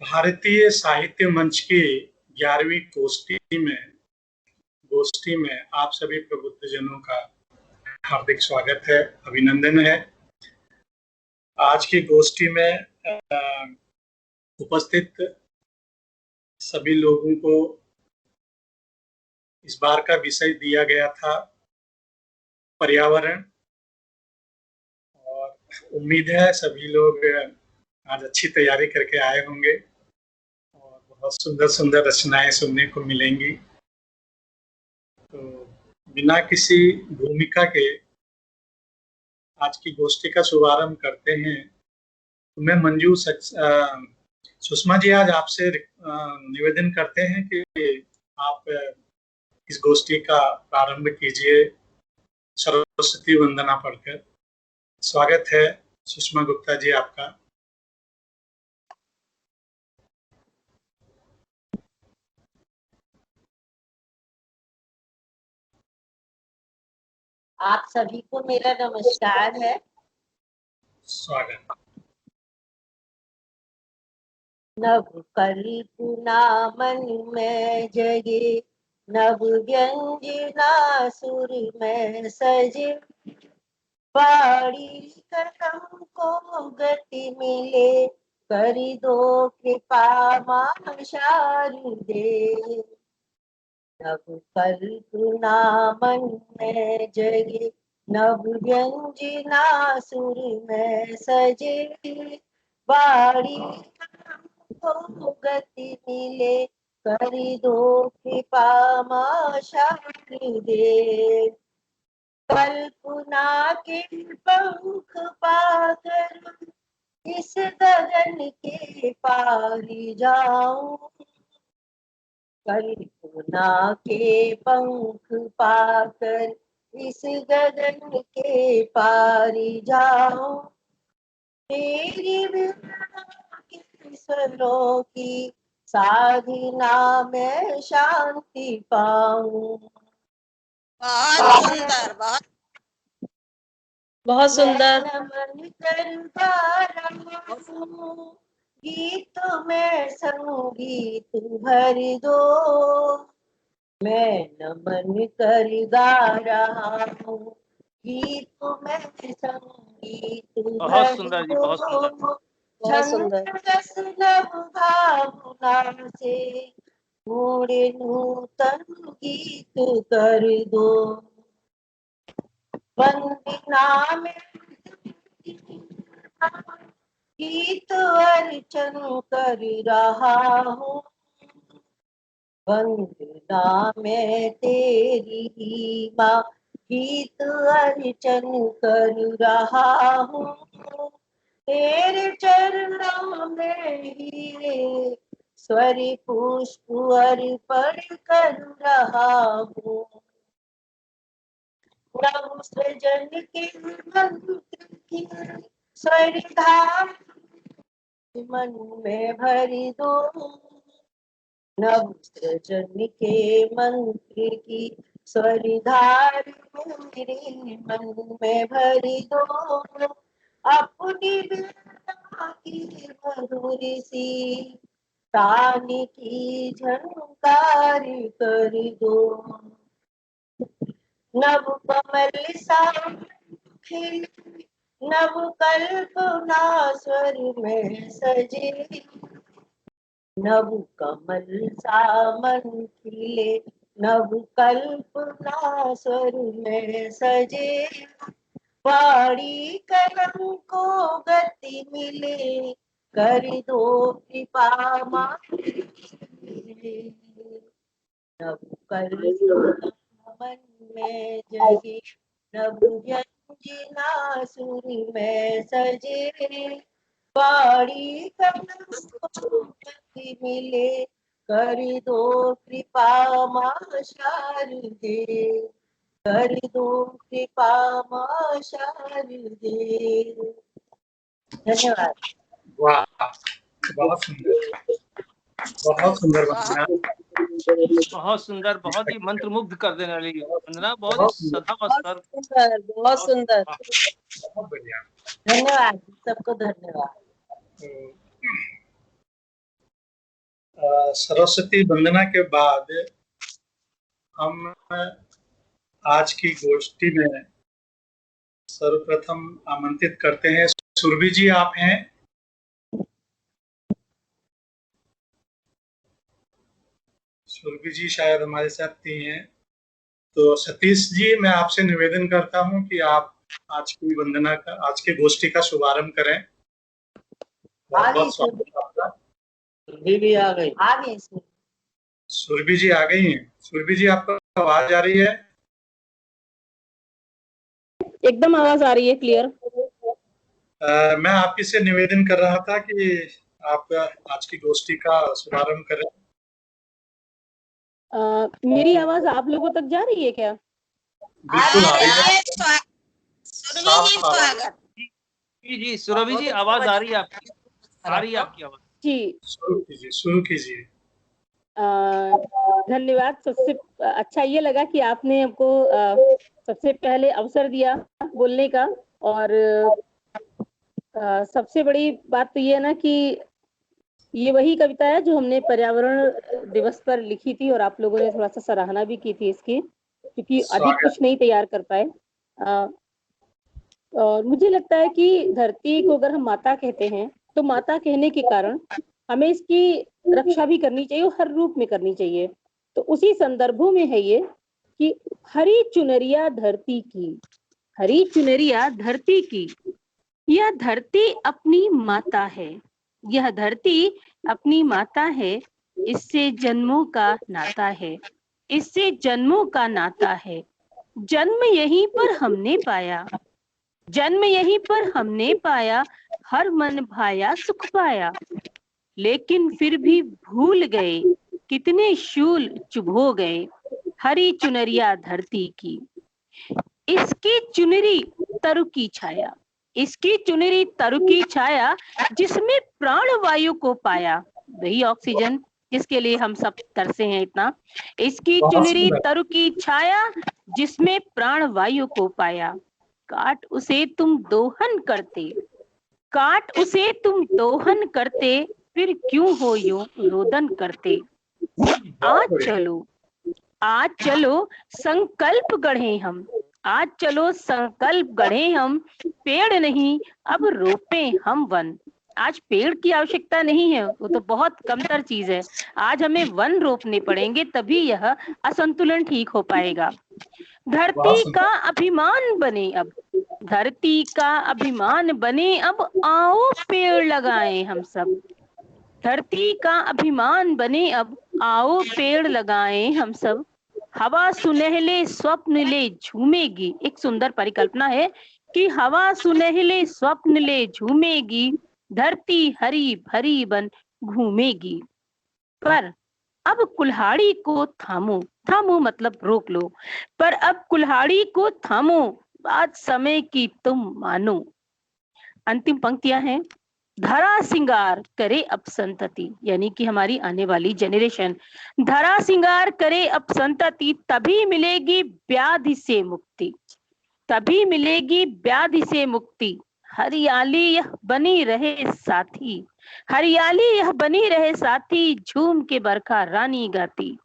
भारतीय साहित्य मंच की 11वीं गोष्ठी में आप सभी प्रबुद्धजनों का हार्दिक स्वागत है, अभिनंदन है। आज की गोष्ठी में उपस्थित सभी लोगों को इस बार का विषय दिया गया था पर्यावरण, और उम्मीद है सभी लोग आज अच्छी तैयारी करके आए होंगे और बहुत सुंदर सुंदर रचनाएं सुनने को मिलेंगी। तो बिना किसी भूमिका के आज की गोष्ठी का शुभारंभ करते हैं। तो मैं सुषमा जी आज आपसे निवेदन करते हैं कि आप इस गोष्ठी का प्रारंभ कीजिए सरस्वती वंदना पढ़कर। स्वागत है सुषमा गुप्ता जी आपका। आप सभी को मेरा नमस्कार है। स्वागत। नव कल्पना मन में जगे, नव व्यंजना सुर में सजे, बाड़ी कलम को गति मिले, करी दो कृपा मां शारदे। नव कल्पना मन में जगे, नव व्यंजना सुर में सजे, बाड़ी को गति मिले, करी दो कृपा मां शारदे। कल्पना के पंख पाकर इस गगन के पारी जाऊं, कल्पना के पंख पाकर इस गगन के पारी जाऊं, तेरी विरह के स्वरों की साधना में शांति पाऊं। बहुत सुंदर, बहुत सुंदर। नमन कर गीत में संगीत भर दो, मैं नमन कर गा रहा हूँ, गीत में संगीत बहुत सुंदर जी, बहुत सुंदर, बहुत सुंदर। नव भावना से थोड़े नूतन गीत कर दो, वंदना में गीत अर्चन कर रहा हूँ, वंदना में तेरी ही माँ गीत अर्चन कर रहा हूँ, तेरे चरणों में ही स्वर पुष्प अर्पण कर रहा हूँ। नव सृजन के मंत्र की स्वरधार मन में भरी दो, नव सृजन के मंत्र की स्वरधार मेरे मन में भरी दो, अपनी विरह की मधुर सी तान की झंकार कर दो, नव कमल सा खिल नव कल्पना स्वर में सजे, नव कमल सा मन खिले, नव कल्पना स्वर में सजे, बाड़ी कलम को गति मिले, कर दो कृपा मां। नव कल्पना मन में जगे, नव व्यंजना सुर में सजे, बाड़ी कलम को गति मिले, कर दो कृपा मां शारदे, कर दो कृपा मां शारदे। धन्यवाद। वाह, बहुत सुंदर, बहुत सुंदर वंदना, बहुत सुंदर, बहुत ही मंत्रमुग्ध कर देने वाली वंदना, बहुत सदा सुंदर, बहुत सुंदर, बहुत बढ़िया। धन्यवाद सबको, धन्यवाद। सरस्वती वंदना के बाद हम आज की गोष्ठी में सर्वप्रथम आमंत्रित करते हैं सुरभि जी। आप हैं? सुरभि जी शायद हमारे साथ नहीं हैं। तो सतीश जी, मैं आपसे निवेदन करता हूं कि आप आज की वंदना का, आज के गोष्ठी का शुभारंभ करें। बहुत स्वागत है आपका। सुरभि भी आ गई। आ गई सुरभि जी आ गई हैं। सुरभि जी, आपको आवाज आ रही है? एकदम आवाज आ रही है, क्लियर। मैं आपकी से निवेदन कर रहा था कि आप आज की गोष्ठी का शुभारंभ करें। मेरी आवाज आप लोगों तक जा रही है क्या? बिल्कुल आ रही है। जी सुरभि जी, आवाज आ रही है आपकी, आ रही है आपकी आवाज जी। शुरू कीजिए। धन्यवाद। सबसे अच्छा ये लगा कि आपने हमको सबसे पहले अवसर दिया बोलने का, और सबसे बड़ी बात तो ये ना कि ये वही कविता है जो हमने पर्यावरण दिवस पर लिखी थी, और आप लोगों ने थोड़ा सा सराहना भी की थी इसकी, क्योंकि अधिक कुछ नहीं तैयार कर पाए। और मुझे लगता है कि धरती को अगर हम माता कहते हैं, तो माता कहने के कारण हमें इसकी रक्षा भी करनी चाहिए, और हर रूप में करनी चाहिए। तो उसी संदर्भों में है ये कि हरी चुनरिया धरती की, हरी चुनरिया धरती की, यह धरती अपनी माता है, यह धरती अपनी माता है, इससे जन्मों का नाता है, इससे जन्मों का नाता है। जन्म यहीं पर हमने पाया, जन्म यहीं पर हमने पाया, हर मन भाया सुख पाया, लेकिन फिर भी भूल गए, कितने शूल चुभो गए, हरी चुनरिया धरती की। इसकी चुनरी तरु की छाया, इसकी चुनरी तरु की छाया, जिसमें प्राण वायु को पाया, वही ऑक्सीजन जिसके लिए हम सब तरसे हैं इतना। इसकी चुनरी तरु की छाया, जिसमें प्राण वायु को पाया, काट उसे तुम दोहन करते, काट उसे तुम दोहन करते, फिर क्यों हो यूं रोदन करते। आज चलो संकल्प गढ़े हम, आज चलो संकल्प गढ़े हम, पेड़ नहीं अब रोपे हम वन। आज पेड़ की आवश्यकता नहीं है, वो तो बहुत कमतर चीज है। आज हमें वन रोपने पड़ेंगे, तभी यह असंतुलन ठीक हो पाएगा। धरती का अभिमान बने अब, धरती का अभिमान बने अब, आओ पेड़ लगाएं हम सब। धरती का अभिमान बने अब, आओ पेड़ लगाएं हम सब। हवा सुनहले स्वप्न ले झूमेगी, एक सुंदर परिकल्पना है कि हवा सुनहले स्वप्न ले झूमेगी, धरती हरी भरी बन घूमेगी। पर अब कुल्हाड़ी को थामो, थामो मतलब रोक लो, पर अब कुल्हाड़ी को थामो, बात समय की तुम मानो। अंतिम पंक्तियां हैं। धरा सिंगार करे अब संतति, यानी कि हमारी आने वाली जनरेशन, धरा सिंगार करे अब संतति, तभी मिलेगी व्याधि से मुक्ति, तभी मिलेगी व्याधि से मुक्ति। हरियाली यह बनी रहे साथी, हरियाली यह बनी रहे साथी, झूम के बरखा रानी गाती,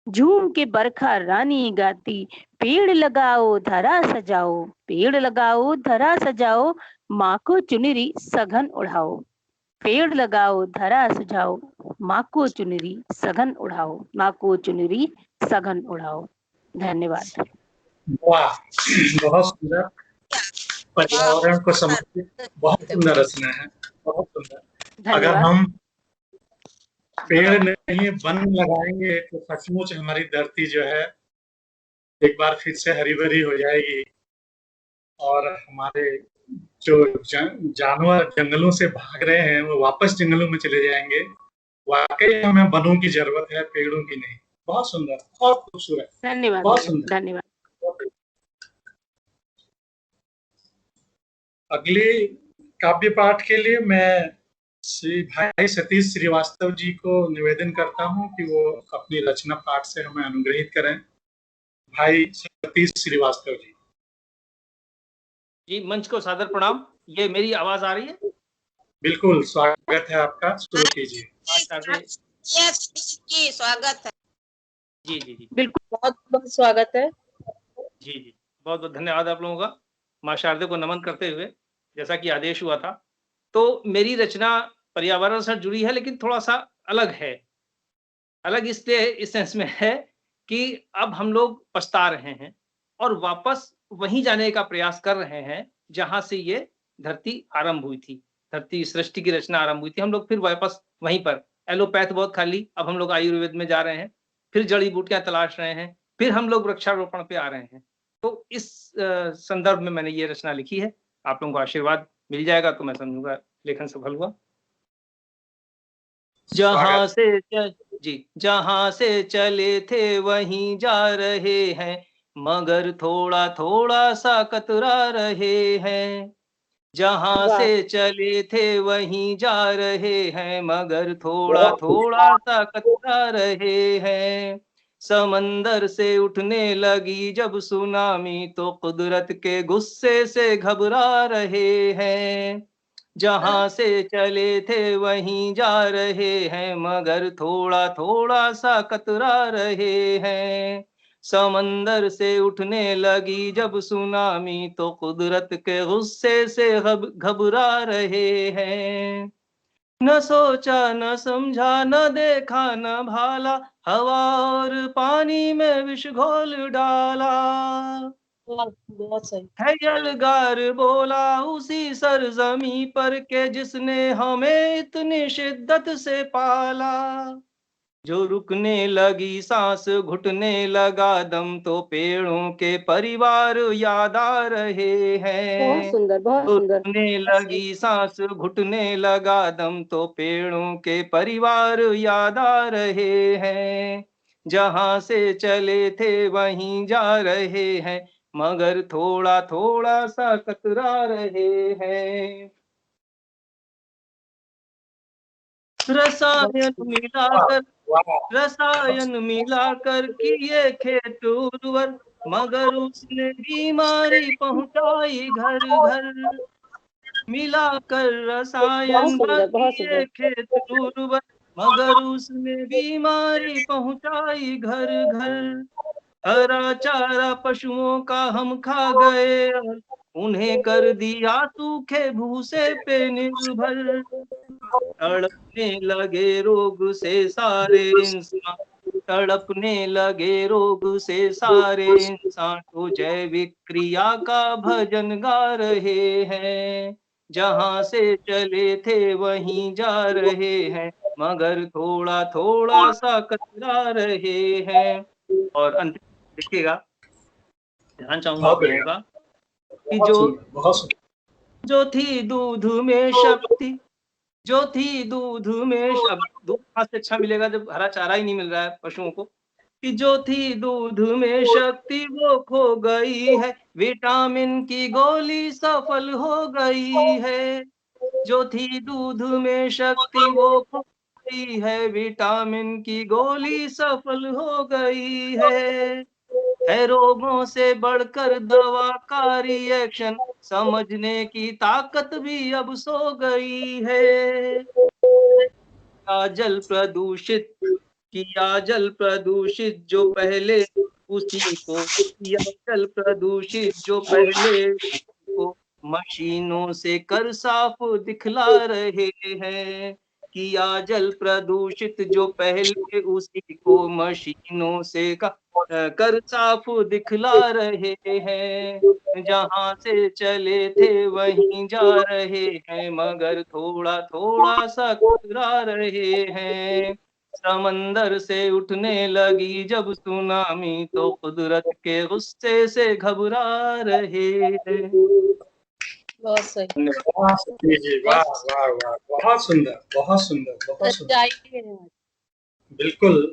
झूम के बरखा रानी गाती। पेड़ लगाओ धरा सजाओ, पेड़ लगाओ धरा सजाओ, माँ को चुनरी सघन उड़ाओ, पेड़ लगाओ धरा सजाओ, माँ को चुनरी सघन उड़ाओ, माँ को चुनरी सघन उड़ाओ। धन्यवाद। वाह, बहुत सुंदर, पर्यावरण को समर्पित बहुत सुंदर रचना है, बहुत सुंदर। अगर हम पेड़ नहीं वन लगाएंगे तो सचमुच हमारी धरती जो है एक बार फिर से हरी भरी हो जाएगी, और हमारे जो जानवर जंगलों से भाग रहे हैं वो वापस जंगलों में चले जाएंगे। वाकई हमें वनों की जरूरत है, पेड़ों की नहीं। बहुत सुंदर, बहुत खूबसूरत, धन्यवाद, बहुत सुंदर, धन्यवाद। अगली काव्य पाठ के लिए मैं श्री भाई सतीश श्रीवास्तव जी को निवेदन करता हूं कि वो अपनी रचना पाठ से हमें अनुग्रहित करें। भाई सतीश श्रीवास्तव जी। जी, मंच को सादर प्रणाम। ये मेरी आवाज आ रही है? बिल्कुल, स्वागत है आपका, शुरू कीजिए। की स्वागत है। जी जी जी बिल्कुल, बहुत बहुत स्वागत है। जी जी, बहुत बहुत धन्यवाद आप लोगों का। माँ शारदे को नमन करते हुए, जैसा कि आदेश हुआ था, तो मेरी रचना पर्यावरण से जुड़ी है, लेकिन थोड़ा-सा अलग है। अलग इसलिए इस सेंस में है कि अब हम लोग पछता रहे हैं और वापस वहीं जाने का प्रयास कर रहे हैं, जहाँ से ये धरती आरंभ हुई थी। धरती सृष्टि की रचना आरंभ हुई थी। हम लोग फिर वापस वहीं पर, एलोपैथ बहुत खा ली, अब हम लोग आयुर्वेद में जा रहे हैं, फिर जड़ी-बूटियाँ तलाश रहे हैं, फिर हम लोग वृक्षारोपण पे आ रहे हैं। तो इस संदर्भ में मैंने ये रचना लिखी है। आप लोगों को आशीर्वाद मिल जाएगा तो मैं समझूँगा लेखन सफल हुआ। जहाँ स्वागत। से जी, जहाँ से चले थे वहीं जा रहे हैं, मगर थोड़ा-थोड़ा सा कतरा रहे हैं। जहाँ वाह। से चले थे वहीं जा रहे हैं, मगर थोड़ा-थोड़ा सा कतरा रहे हैं। समंदर से उठने लगी जब सुनामी, तो कुदरत के गुस्से से घबरा रहे हैं। जहाँ से चले थे वहीं जा रहे हैं, मगर थोड़ा-थोड़ा सा कतरा रहे हैं। समंदर से उठने लगी जब सुनामी, तो कुदरत के गुस्से से घबरा रहे हैं। न सोचा न समझा न देखा न भाला, हवा और पानी में विष घोल डाला। बहुत सही। है यलगार बोला उसी सरजमी पर के जिसने हमें इतनी शिद्दत से पाला। जो रुकने लगी सांस घुटने लगा दम, तो पेड़ों के परिवार याद आ रहे बहुत हैं। सुंदर, बहुत तो सुंदर। रुकने लगी सांस घुटने लगा दम, तो पेड़ों के परिवार याद आ रहे हैं। जहाँ से चले थे वहीं जा रहे हैं, मगर थोड़ा-थोड़ा सा कतरा रहे हैं। रसायन मिलाकर वाह। रसायन मिलाकर किए खेत उर्वर, मगर उसने बीमारी पहुंचाई घर घर। मिलाकर बहुत रसायन सुंदर, बहुत किए सुंदर। खेत उर्वर, मगर उसने बीमारी पहुंचाई घर घर। हरा चारा पशुओं का हम खा गए और उन्हें कर दिया सूखे भूसे पे निर्भर। तड़पने लगे रोग से सारे इंसान, तड़पने लगे रोग से सारे इंसान, तो जैविक क्रिया का भजन गा रहे हैं। जहाँ से चले थे वहीं जा रहे हैं, मगर थोड़ा-थोड़ा सा कतरा रहे हैं। और अंत में देखिएगा, ध्यान चाहूँगा बहुत आप लोगों बढ़िया। का कि बहुत सुंदर, बहुत सुंदर। जो थी दूध में शक्ति, जो थी दूध में अब दूध कहाँ से अच्छा मिलेगा जब हरा चारा ही नहीं मिल रहा है पशुओं को। कि जो थी दूध में शक्ति वो खो गई है, विटामिन की गोली सफल हो गई है। जो थी दूध में शक्ति वो खो गई है, विटामिन की गोली सफल हो गई है रोगों से बढ़कर दवा का रिएक्शन, समझने की ताकत भी अब सो गई है। जल प्रदूषित जो पहले उसी को किया जल प्रदूषित जो पहले को मशीनों से कर साफ दिखला रहे हैं। किया जल प्रदूषित जो पहले उसी को मशीनों से कर साफ दिखला रहे हैं। जहाँ से चले थे वहीं जा रहे हैं, मगर थोड़ा-थोड़ा सा कतरा रहे हैं। समंदर से उठने लगी जब सुनामी, तो कुदरत के गुस्से से घबरा रहे हैं। बहुत सही। धन्यवाद। जी जी, वाह वाह वाह, बहुत सुंदर, बहुत सुंदर, बहुत सुंदर। सच्चाई है। बिल्कुल।